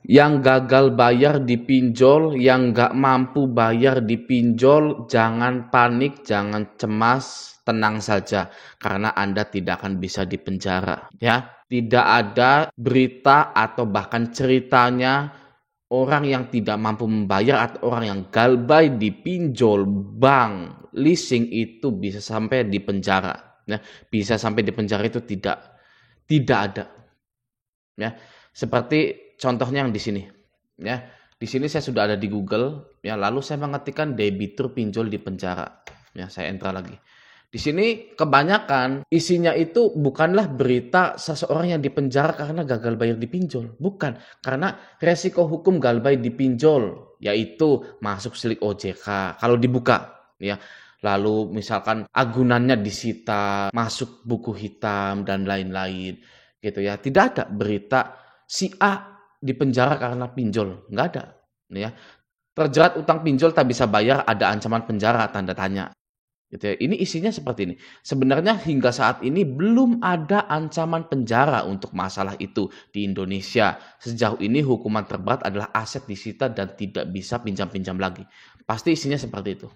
Yang gagal bayar di pinjol, yang nggak mampu bayar di pinjol, jangan panik, jangan cemas, tenang saja, karena Anda tidak akan bisa dipenjara. Ya, tidak ada berita atau bahkan ceritanya orang yang tidak mampu membayar atau orang yang galbay di pinjol, bank, leasing itu bisa sampai di penjara. Ya, bisa sampai di penjara itu tidak ada. Ya, seperti contohnya yang di sini. Ya, di sini saya sudah ada di Google. Ya, lalu saya mengetikkan debitur pinjol di penjara. Ya, saya enter lagi. Di sini kebanyakan isinya itu bukanlah berita seseorang yang dipenjara karena gagal bayar di pinjol. Bukan, karena resiko hukum galbay di pinjol, yaitu masuk silik OJK kalau dibuka. Ya, lalu misalkan agunannya disita, masuk buku hitam dan lain-lain. Gitu ya. Tidak ada berita si A dipenjara karena pinjol, nggak ada. Ya. Terjerat utang pinjol tak bisa bayar, ada ancaman penjara, tanda tanya. Gitu ya. Ini isinya seperti ini. Sebenarnya hingga saat ini belum ada ancaman penjara untuk masalah itu di Indonesia. Sejauh ini hukuman terberat adalah aset disita dan tidak bisa pinjam-pinjam lagi. Pasti isinya seperti itu.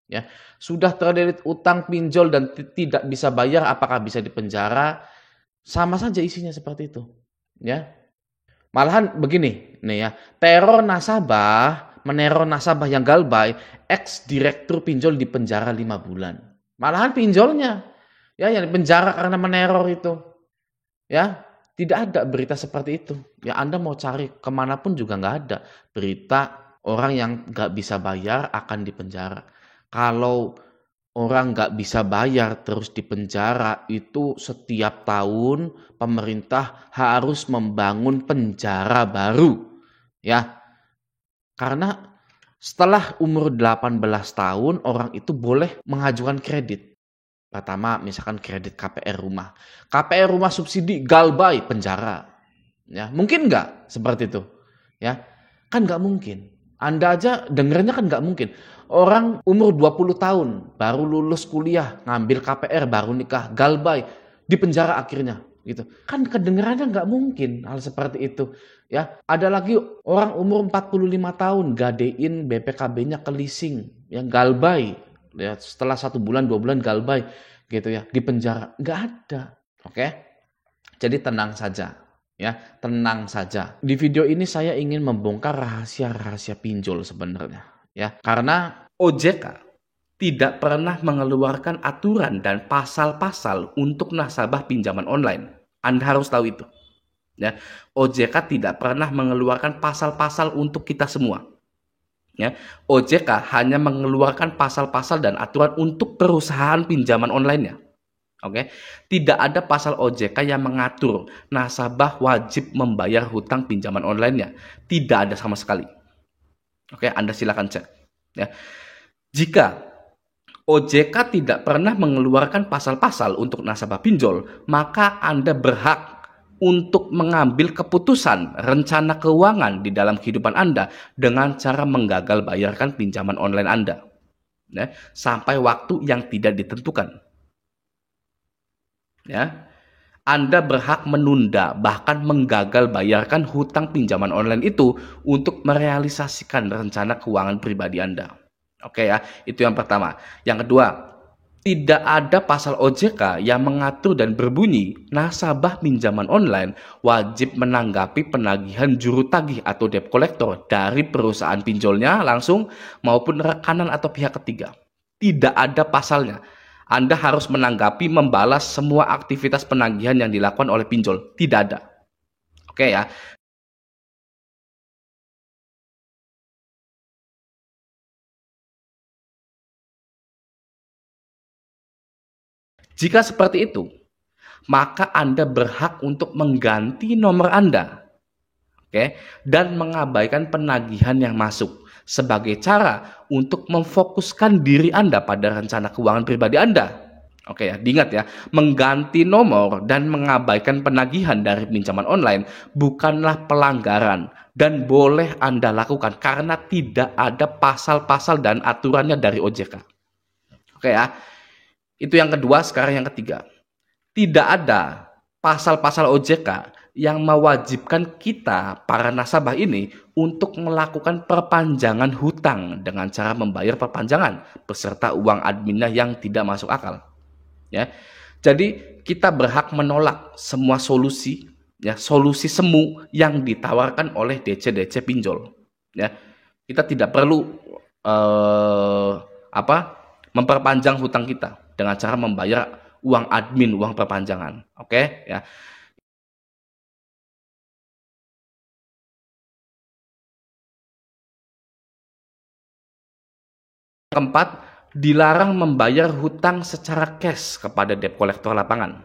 Ya, sudah terlilit utang pinjol dan tidak bisa bayar, apakah bisa dipenjara? Sama saja isinya seperti itu. Ya, malahan begini, nih ya, meneror nasabah yang galbay, ex direktur pinjol di penjara 5 bulan. Malahan pinjolnya, ya, yang dipenjara karena meneror itu, ya, tidak ada berita seperti itu. Ya, Anda mau cari kemanapun juga nggak ada berita orang yang nggak bisa bayar akan dipenjara. Kalau orang nggak bisa bayar terus dipenjara, itu setiap tahun pemerintah harus membangun penjara baru. Ya, karena setelah umur 18 tahun orang itu boleh mengajukan kredit. Pertama misalkan kredit KPR rumah. KPR rumah subsidi galbay penjara. Ya, mungkin nggak seperti itu? Ya, kan nggak mungkin. Anda aja dengernya kan nggak mungkin. Orang umur 20 tahun, baru lulus kuliah, ngambil KPR, baru nikah, galbay, di penjara akhirnya. Gitu. Kan kedengerannya nggak mungkin hal seperti itu. Ya, ada lagi orang umur 45 tahun, gadein BPKB-nya ke leasing, yang galbay. Ya, setelah 1 bulan, 2 bulan galbay, gitu ya, di penjara. Nggak ada. Oke? Jadi tenang saja. Ya, tenang saja. Di video ini saya ingin membongkar rahasia-rahasia pinjol sebenarnya. Ya, karena OJK tidak pernah mengeluarkan aturan dan pasal-pasal untuk nasabah pinjaman online. Anda harus tahu itu. Ya, OJK tidak pernah mengeluarkan pasal-pasal untuk kita semua. Ya, OJK hanya mengeluarkan pasal-pasal dan aturan untuk perusahaan pinjaman online-nya. Oke, tidak ada pasal OJK yang mengatur nasabah wajib membayar hutang pinjaman online-nya. Tidak ada sama sekali. Oke, Anda silakan cek. Ya. Jika OJK tidak pernah mengeluarkan pasal-pasal untuk nasabah pinjol, maka Anda berhak untuk mengambil keputusan rencana keuangan di dalam kehidupan Anda dengan cara menggagal bayarkan pinjaman online Anda. Ya, sampai waktu yang tidak ditentukan. Ya, Anda berhak menunda bahkan menggagal bayarkan hutang pinjaman online itu untuk merealisasikan rencana keuangan pribadi Anda. Oke ya, itu yang pertama. Yang kedua, tidak ada pasal OJK yang mengatur dan berbunyi nasabah pinjaman online wajib menanggapi penagihan juru tagih atau debt collector dari perusahaan pinjolnya langsung maupun rekanan atau pihak ketiga. Tidak ada pasalnya. Anda harus menanggapi, membalas semua aktivitas penagihan yang dilakukan oleh pinjol. Tidak ada. Oke ya. Jika seperti itu, maka Anda berhak untuk mengganti nomor Anda. Oke, dan mengabaikan penagihan yang masuk sebagai cara untuk memfokuskan diri Anda pada rencana keuangan pribadi Anda. Oke ya, diingat ya, mengganti nomor dan mengabaikan penagihan dari pinjaman online bukanlah pelanggaran dan boleh Anda lakukan karena tidak ada pasal-pasal dan aturannya dari OJK. Oke ya, itu yang kedua. Sekarang yang ketiga, tidak ada pasal-pasal OJK yang mewajibkan kita, para nasabah ini, untuk melakukan perpanjangan hutang dengan cara membayar perpanjangan beserta uang adminnya yang tidak masuk akal. Ya, jadi kita berhak menolak semua solusi, ya, solusi semu yang ditawarkan oleh DC pinjol. Ya, kita tidak perlu memperpanjang hutang kita dengan cara membayar uang admin, uang perpanjangan. Oke, ya. Keempat, dilarang membayar hutang secara cash kepada debt collector lapangan.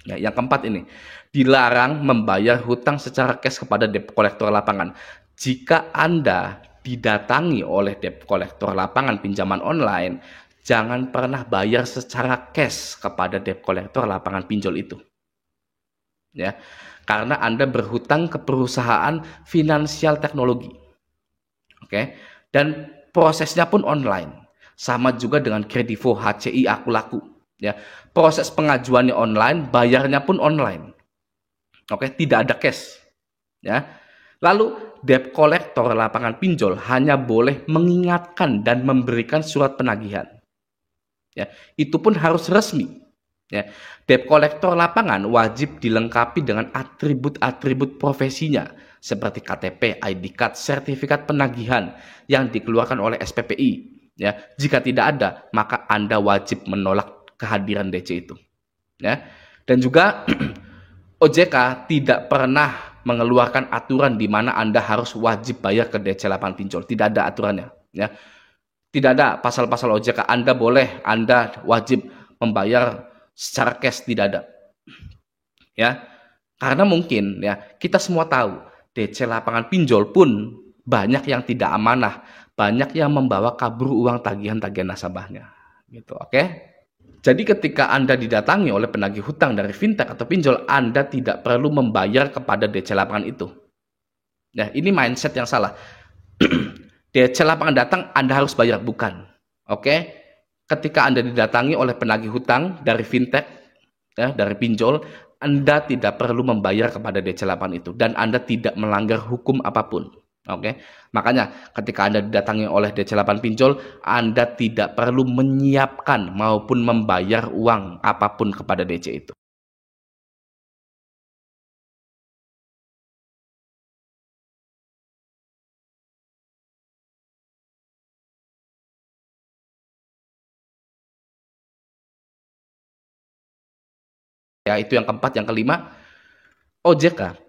Ya, yang keempat ini, dilarang membayar hutang secara cash kepada debt collector lapangan. Jika Anda didatangi oleh debt collector lapangan pinjaman online, jangan pernah bayar secara cash kepada debt collector lapangan pinjol itu. Ya, karena Anda berhutang ke perusahaan finansial teknologi. Oke, dan prosesnya pun online. Sama juga dengan Kredivo, HCI, Aku Laku. Ya, proses pengajuannya online, bayarnya pun online. Oke, tidak ada cash. Ya. Lalu debt collector lapangan pinjol hanya boleh mengingatkan dan memberikan surat penagihan. Ya, itu pun harus resmi. Ya, debt collector lapangan wajib dilengkapi dengan atribut-atribut profesinya seperti KTP, ID card, sertifikat penagihan yang dikeluarkan oleh SPPI. Ya, jika tidak ada, maka Anda wajib menolak kehadiran DC itu. Ya, dan juga OJK tidak pernah mengeluarkan aturan di mana Anda harus wajib bayar ke DC lapangan pinjol. Tidak ada aturannya. Ya, tidak ada pasal-pasal OJK. Anda wajib membayar secara cash, tidak ada. Ya, karena mungkin ya kita semua tahu DC lapangan pinjol pun banyak yang tidak amanah, banyak yang membawa kabur uang tagihan-tagihan nasabahnya. Gitu, oke? Jadi ketika Anda didatangi oleh penagih hutang dari fintech atau pinjol, Anda tidak perlu membayar kepada DC lapangan itu. Nah, ini mindset yang salah. DC lapangan datang, Anda harus bayar, bukan. Oke? Ketika Anda didatangi oleh penagih hutang dari fintech, ya, dari pinjol, Anda tidak perlu membayar kepada DC lapangan itu dan Anda tidak melanggar hukum apapun. Oke, makanya ketika Anda didatangi oleh DC lapangan pinjol, Anda tidak perlu menyiapkan maupun membayar uang apapun kepada DC itu. Ya, itu yang keempat. Yang kelima, OJK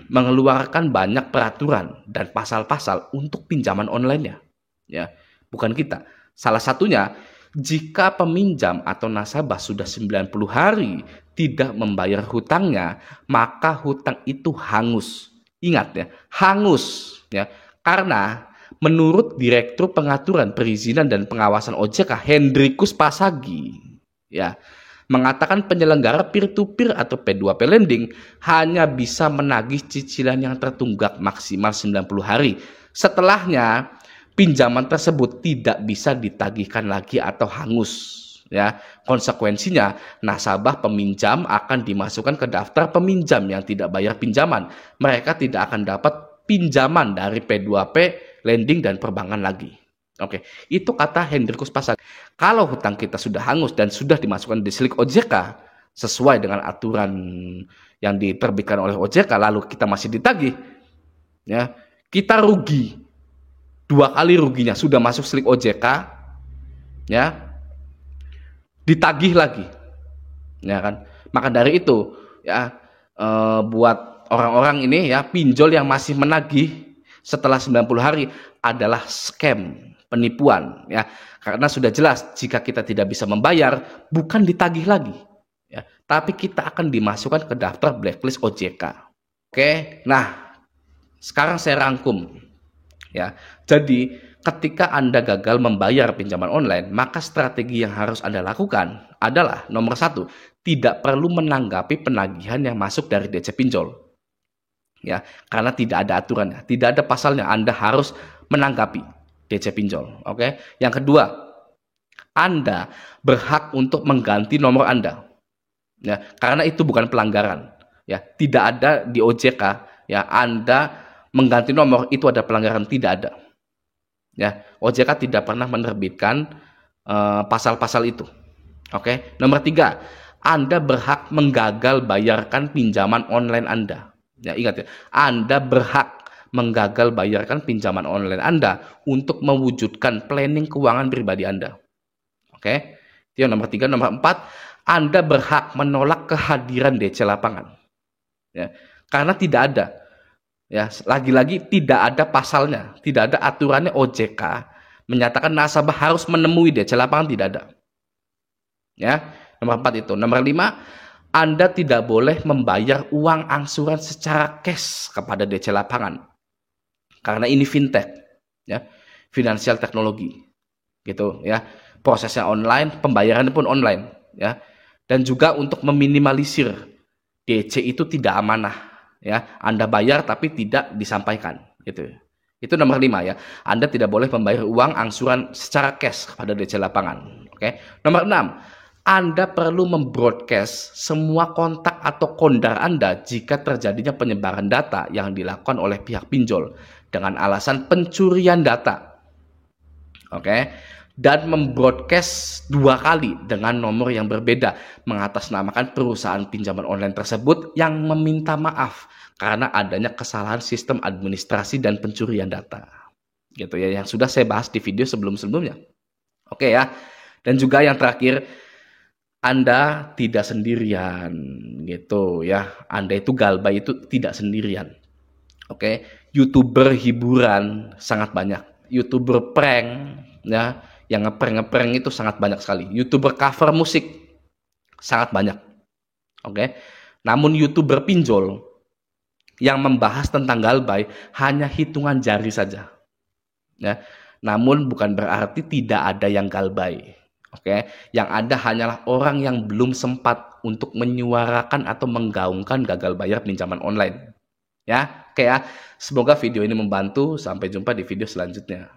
mengeluarkan banyak peraturan dan pasal-pasal untuk pinjaman online-nya. Ya, bukan kita. Salah satunya, jika peminjam atau nasabah sudah 90 hari tidak membayar hutangnya, maka hutang itu hangus. Ingat ya, hangus ya. Karena menurut Direktur Pengaturan Perizinan dan Pengawasan OJK Hendrikus Pasagi, ya, mengatakan penyelenggara peer-to-peer atau P2P lending hanya bisa menagih cicilan yang tertunggak maksimal 90 hari. Setelahnya, pinjaman tersebut tidak bisa ditagihkan lagi atau hangus. Ya, konsekuensinya nasabah peminjam akan dimasukkan ke daftar peminjam yang tidak bayar pinjaman. Mereka tidak akan dapat pinjaman dari P2P, lending, dan perbankan lagi. Oke, itu kata Hendrikus Pasagi. Kalau hutang kita sudah hangus dan sudah dimasukkan di silik OJK sesuai dengan aturan yang diterbitkan oleh OJK, lalu kita masih ditagih, ya, kita rugi. 2 kali ruginya, sudah masuk silik OJK, ya, ditagih lagi, ya kan. Maka dari itu, ya, buat orang-orang ini ya, pinjol yang masih menagih setelah 90 hari adalah scam, penipuan, ya, karena sudah jelas jika kita tidak bisa membayar bukan ditagih lagi, ya, tapi kita akan dimasukkan ke daftar blacklist OJK. Oke, nah sekarang saya rangkum, ya. Jadi ketika Anda gagal membayar pinjaman online, maka strategi yang harus Anda lakukan adalah nomor 1, tidak perlu menanggapi penagihan yang masuk dari DC pinjol, ya, karena tidak ada aturannya, tidak ada pasalnya Anda harus menanggapi DC pinjol. Oke. Yang kedua, Anda berhak untuk mengganti nomor Anda. Ya, karena itu bukan pelanggaran. Ya, tidak ada di OJK ya Anda mengganti nomor itu ada pelanggaran, tidak ada. Ya, OJK tidak pernah menerbitkan pasal-pasal itu. Oke. Nomor 3, Anda berhak menggagal bayarkan pinjaman online Anda. Ya, ingat ya, Anda berhak menggagal bayarkan pinjaman online Anda untuk mewujudkan planning keuangan pribadi Anda. Oke. Itu yang nomor 3. Nomor 4, Anda berhak menolak kehadiran DC lapangan. Ya, karena tidak ada. Ya, lagi-lagi tidak ada pasalnya, tidak ada aturannya OJK menyatakan nasabah harus menemui DC lapangan, tidak ada. Ya, nomor 4 itu. Nomor 5, Anda tidak boleh membayar uang angsuran secara cash kepada DC lapangan. Karena ini fintech, ya, finansial teknologi. Gitu, ya. Prosesnya online, pembayarannya pun online, ya. Dan juga untuk meminimalisir DC itu tidak amanah. Ya, Anda bayar tapi tidak disampaikan, gitu. Itu nomor 5 ya. Anda tidak boleh membayar uang angsuran secara cash kepada DC lapangan. Oke. Nomor 6, Anda perlu membroadcast semua kontak atau kondar Anda jika terjadinya penyebaran data yang dilakukan oleh pihak pinjol dengan alasan pencurian data. Oke. Dan membroadcast 2 kali dengan nomor yang berbeda mengatasnamakan perusahaan pinjaman online tersebut yang meminta maaf karena adanya kesalahan sistem administrasi dan pencurian data. Gitu ya, yang sudah saya bahas di video sebelum-sebelumnya. Oke ya. Dan juga yang terakhir, Anda tidak sendirian gitu ya. Anda itu galbay itu tidak sendirian. Oke, YouTuber hiburan sangat banyak. YouTuber prank ya, yang ngeprank itu sangat banyak sekali. YouTuber cover musik sangat banyak. Oke. Namun YouTuber pinjol yang membahas tentang galbay hanya hitungan jari saja. Ya. Namun bukan berarti tidak ada yang galbay. Oke. Yang ada hanyalah orang yang belum sempat untuk menyuarakan atau menggaungkan gagal bayar pinjaman online. Ya, oke ya. Semoga video ini membantu. Sampai jumpa di video selanjutnya.